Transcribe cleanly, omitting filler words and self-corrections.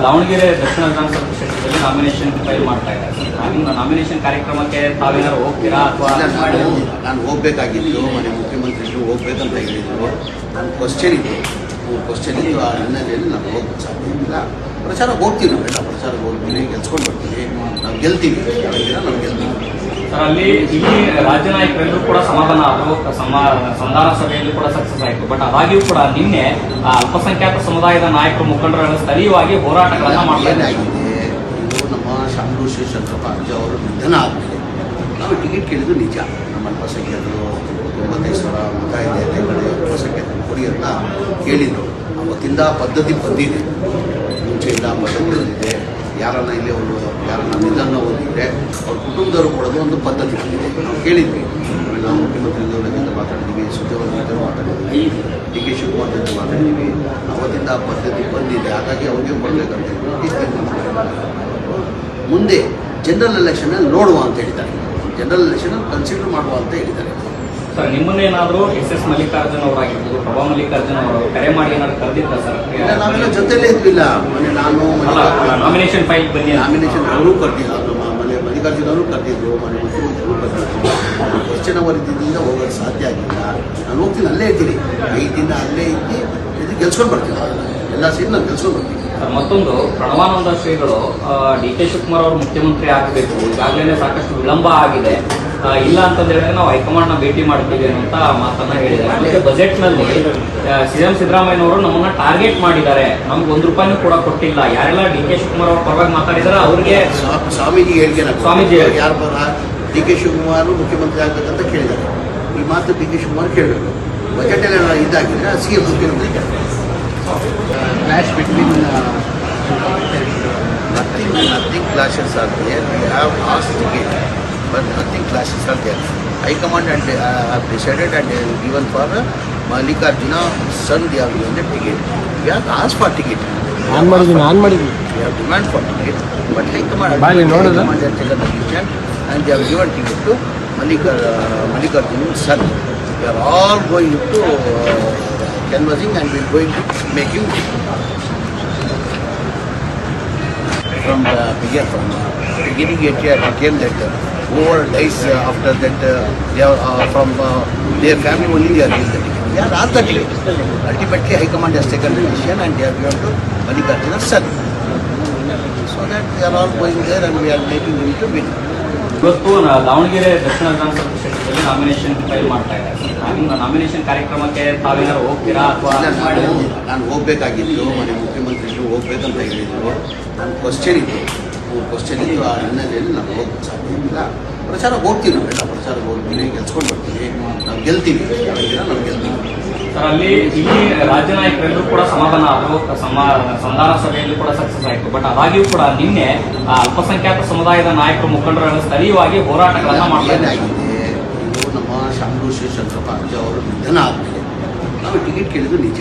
ದಾವಣಗೆರೆ ದಕ್ಷಿಣ ವಿಧಾನಸಭಾ ಕ್ಷೇತ್ರದಲ್ಲಿ nomination file ಮಾಡ್ತಾ ಇದ್ದಾರೆ. ನಿಮ್ಮ ನಾಮಿನೇಷನ್ ಕಾರ್ಯಕ್ರಮಕ್ಕೆ ತಾವೇನಾದ್ರು ಹೋಗ್ತೀರಾ ಅಥವಾ? ನಾನು ಹೋಗ್ಬೇಕಾಗಿತ್ತು, ಮನೆ ಮುಖ್ಯಮಂತ್ರಿಗಳು ಹೋಗ್ಬೇಕಂತ ಹೇಳಿದ್ರು. ನನ್ನ ಕ್ವಶನ್ ಇತ್ತು ಆ ಹಿನ್ನೆಲೆಯಲ್ಲಿ ನಾನು ಹೋಗಕ್ಕೆ ಸಾಧ್ಯ ಇಲ್ಲ. ಪ್ರಚಾರಕ್ಕೆ ಹೋಗ್ತೀವಿ, ನಾವೆಲ್ಲ ಪ್ರಚಾರಕ್ಕೆ ಹೋಗ್ತೀನಿ, ಗೆಲ್ಸ್ಕೊಂಡು ಬರ್ತೀವಿ, ನಾವು ಗೆಲ್ತೀವಿ, ನಾವು ಗೆಲ್ತೀವಿ. ಸರ್, ಇಲ್ಲಿ ರಾಜ್ಯ ನಾಯಕರೆಲ್ಲರೂ ಕೂಡ ಸಮಾಧಾನ ಆದರು, ಸಂಧಾನ ಸಭೆಯಲ್ಲಿ ಕೂಡ ಸಕ್ಸಸ್ ಆಯಿತು. ಬಟ್ ಅದಾಗಿಯೂ ಕೂಡ ನಿನ್ನೆ ಅಲ್ಪಸಂಖ್ಯಾತ ಸಮುದಾಯದ ನಾಯಕರು ಮುಖಂಡರುಗಳ ಸ್ಥಳೀಯವಾಗಿ ಹೋರಾಟಗಳನ್ನು ಮಾಡಲಾಗಿದೆ. ಇದು ನಮ್ಮ ಶಾಮನೂರು ಶೇಷಂಕರಪ್ಪ ಅಜ್ಜ ಅವರು ನಿಧನ ಆದಮೇಲೆ ನಾವು ಟಿಕೆಟ್ ಕೇಳಿದ್ದು ನಿಜ. ನಮ್ಮ ಅಲ್ಪಸಂಖ್ಯಾತರು 95,000 ಮತ ಇದೆ, ಅಲ್ಪಸಂಖ್ಯಾತರು ಕೊಡಿ ಅಂತ ಕೇಳಿದ್ರು. ಅವತ್ತಿಂದ ಪದ್ಧತಿ ಬಂದಿದೆ, ಮುಂಚೆಯಿಂದ ಪದ್ಧತಿ ಬಂದಿದೆ. ಯಾರನ್ನ ಇಲ್ಲಿ ಅವರು ಯಾರನ್ನ ನಿಧನ ಓದಿದ್ರೆ ಅವ್ರ ಕುಟುಂಬದವರು ಕೊಡೋದು ಒಂದು ಪದ್ಧತಿ ಬಂದಿದೆ. ನಾವು ಕೇಳಿದ್ವಿ, ನಾವು ಮುಖ್ಯಮಂತ್ರಿಗಳ ಜೊತೆ ಮಾತಾಡಿದ್ವಿ, ಸುದ್ದಿಯವರ ಜೊತೆ ಮಾತಾಡಿದ್ವಿ, ಡಿ ಕೆ ಶಿವಕುಮಾರ್ ಜೊತೆ ಮಾತಾಡಿದ್ವಿ. ಅವತ್ತಿಂದ ಆ ಪದ್ಧತಿ ಬಂದಿದೆ, ಹಾಗಾಗಿ ಅವ್ರಿಗೆ ಕೊಡಬೇಕಂತ ಮುಂದೆ ಜನರಲ್ ಎಲೆಕ್ಷನಲ್ಲಿ ನೋಡುವ ಅಂತ ಹೇಳಿದ್ದಾರೆ. ಜನರಲ್ ಎಲೆಕ್ಷನ್ ಕನ್ಸಿಡರ್ ಮಾಡುವ ಅಂತ ಹೇಳಿದ್ದಾರೆ. ಸರ್, ನಿಮ್ಮನ್ನೇನಾದರೂ ಎಸ್ ಮಲ್ಲಿಕಾರ್ಜುನ್ ಅವರಾಗಿರ್ಬೋದು, ಪ್ರಭಾ ಮಲ್ಲಿಕಾರ್ಜುನ್ ಅವರು ಕರೆ ಮಾಡಿ ಏನಾದ್ರು ಕರೆದಿದ್ದ ಸರ್? ನಾವೆಲ್ಲ ಜೊತೆಲೇ ಇದ್ವಿಲ್ಲ. ಮೊನ್ನೆ ನಾನು ನಾಮಿನೇಷನ್ ಫೈಲ್ ಬನ್ನಿ, ನಾಮಿನೇಷನ್ ಅವರು ಕರೆದಿದ್ರು, ಮಲ್ಲಿಕಾರ್ಜುನ್ ಅವರು ಕರೆದಿದ್ರು, ಮನೆ ಮುಖ್ಯಮಂತ್ರಿಗಳು ಕರೆದಿದ್ರು. ಕ್ವಶನ್ ಅವರಿಂದ ಹೋಗೋಕ್ಕೆ ಸಾಧ್ಯ ಆಗಿಲ್ಲ. ನಾನು ಹೋಗ್ತೀನಿ, ಅಲ್ಲೇ ಇದ್ದೀನಿ, 5 ದಿನ ಅಲ್ಲೇ ಇದ್ದು ಇದು ಗೆಲ್ಸ್ಕೊಂಡು ಬರ್ತೀನಿ. ಎಲ್ಲ ಸೇರಿ ನಾನು ಗೆಲ್ಸ್ಕೊಂಡು ಬರ್ತೀನಿ. ಮತ್ತೊಂದು, ಪ್ರಣವಾನಂದ ಶ್ರೀಗಳು ಡಿ ಕೆ ಶಿವಕುಮಾರ್ ಅವರು ಮುಖ್ಯಮಂತ್ರಿ ಆಗಬೇಕು, ಈಗಾಗಲೇ ಸಾಕಷ್ಟು ವಿಳಂಬ ಆಗಿದೆ, ಇಲ್ಲ ಅಂತಂದ್ರೆ ನಾವು ಹೈಕಮಾಂಡ್ನ ಭೇಟಿ ಮಾಡ್ತೀವಿ ಅಂತ ಮಾತನ್ನ ಹೇಳಿದ್ದಾರೆ. ಮತ್ತೆ ಬಜೆಟ್ನಲ್ಲಿ ಸಿಎಂ ಸಿದ್ದರಾಮಯ್ಯನವರು ನಮ್ಮನ್ನ ಟಾರ್ಗೆಟ್ ಮಾಡಿದ್ದಾರೆ, ನಮ್ಗೆ ₹1 ಕೂಡ ಕೊಟ್ಟಿಲ್ಲ. ಯಾರೆಲ್ಲ ಡಿ ಕೆ ಶಿವಕುಮಾರ್ ಅವ್ರ ಪರವಾಗಿ ಮಾತಾಡಿದಾರೆ ಅವ್ರಿಗೆ ಸ್ವಾಮೀಜಿ ಯಾರ ಪರ ಡಿ ಕೆ ಶಿವಕುಮಾರ್ ಮುಖ್ಯಮಂತ್ರಿ ಆಗ್ಬೇಕಂತ ಕೇಳಿದ್ದಾರೆ. ಈ ಮಾತು ಡಿ ಕೆ ಶಿವಕುಮಾರ್ ಕೇಳಬೇಕು. ಬಜೆಟ್ ಎಲ್ಲ ಇದಾಗಿದ್ರೆ ಸಿಎಂ ಮುಖ್ಯಮಂತ್ರಿ clash between nothing clashes are there. We have asked ticket, but nothing clashes are there. High Command and have decided and given for Mallikarjuna son they have given the ticket. We have asked for ticket. We have demand for ticket, but High Command has taken the decision and they have given ticket to Mallikarjuna's son. We are all going to canvassing and we are going to make him from the beginning. It became that whoever dies after that they are from their family only they are given the ticket. They are all the ticket. Ultimately High Command has taken the decision and they are given to Mallikarjuna's son. So that we are all going there and we are making him to win. ಇವತ್ತು ದಾವಣಗೆರೆ ದಕ್ಷಿಣ ವಿಧಾನಸಭಾ ಕ್ಷೇತ್ರದಲ್ಲಿ nomination file ಮಾಡ್ತಾ ಇದ್ದಾರೆ. ನಿಮ್ಮ nomination ಕಾರ್ಯಕ್ರಮಕ್ಕೆ ತಾವೇನಾದ್ರು ಹೋಗ್ತೀರಾ ಅಥವಾ? ನಾನು ಹೋಗ್ಬೇಕಾಗಿತ್ತು, ಮನೆ ಮುಖ್ಯಮಂತ್ರಿಗಳು ಹೋಗ್ಬೇಕಂತ ಹೇಳಿದ್ರು. ನನ್ನ ಕ್ವಶನ್ ಇತ್ತು ಆ ಹಿನ್ನೆಲೆಯಲ್ಲಿ ನಾನು ಹೋಗಕ್ಕೆ ಸಾಧ್ಯ ಇಲ್ಲ. ಪ್ರಚಾರಕ್ಕೆ ಹೋಗ್ತೀವಿ, ನಾವೆಲ್ಲ ಪ್ರಚಾರಕ್ಕೆ ಹೋಗ್ತೀನಿ, ಗೆಲ್ಸ್ಕೊಂಡು ಬರ್ತೀವಿ, ನಾವು ಗೆಲ್ತೀವಿ, ನಾವು ಗೆಲ್ತೀವಿ. ಸರ್, ಇಲ್ಲಿ ರಾಜ್ಯ ನಾಯಕರೆಲ್ಲರೂ ಕೂಡ ಸಮಾಧಾನ ಆದರು, ಸಂಧಾನ ಸಭೆಯಲ್ಲಿ ಕೂಡ ಸಕ್ಸಸ್ ಆಯಿತು. ಬಟ್ ಅದಾಗಿಯೂ ಕೂಡ ನಿನ್ನೆ ಅಲ್ಪಸಂಖ್ಯಾತ ಸಮುದಾಯದ ನಾಯಕರು ಮುಖಂಡರುಗಳ ಸ್ಥಳೀಯವಾಗಿ ಹೋರಾಟಗಳನ್ನು ಮಾಡಲಾಗಿದೆ. ಇದು ನಮ್ಮ ಶಾಮನೂರು ಶೇಷಂಕರಪ್ಪ ಅಜ್ಜ ಅವರು ನಿಧನ ಆದಮೇಲೆ ನಾವು ಟಿಕೆಟ್ ಕೇಳಿದ್ದು ನಿಜ.